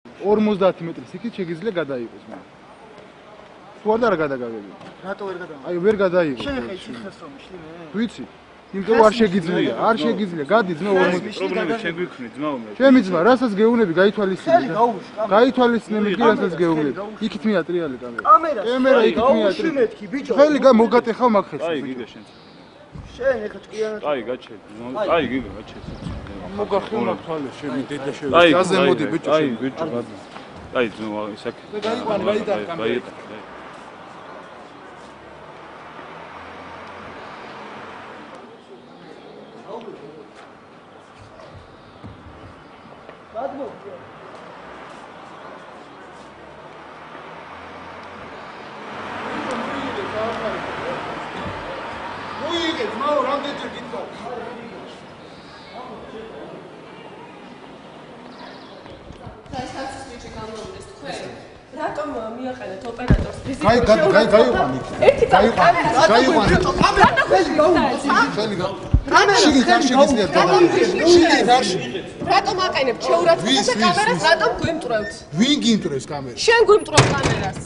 50 მეტრის იქით შეგიძლია გადაიყოს მაგრამ. თუ არ გადაგაგები. რატო ვერ გადაიღო? აი ვერ გადაიღო. შენ ხე იციხეს რომ შლიმე? ვიცი. იმიტომ არ შეგიძლია, არ შეგიძლია. გადი ძმა 50. პრობლემა შენ გვიქნი ძმა უმრე. ჩემი ძმა, რასაც გეუბნები, გაითვალისწინე. გაითვალისწინე კი რასაც გეუბნები. იქით მიატრიალი კამერა. კამერა იქით მიატრი. მეთქი ბიჭო. ხელი მოგატეხავ მაგ ხელს. აი გიგა შენ. შენ ეხა ჭკვიანად. აი გაჩე. აი გიგა გაჩე. მოგახილნა თვალე შენი დედა შევიდა. გაზე მოდი ბიჭო. აი ბიჭო გადი. აი ძმა ისაკ. გაიყვანე, გაიდარ კამერა. რატომ მიაყენეთ ოპერატორს გაიყვანე. ერთი გაიყვანე. რატომ აყენებთ შეურაცხყოფას და კამერას რატომ გვიმტვრევთ? ვინ გიმტრევს კამერას? შენ გვიმტვრევ კამერას.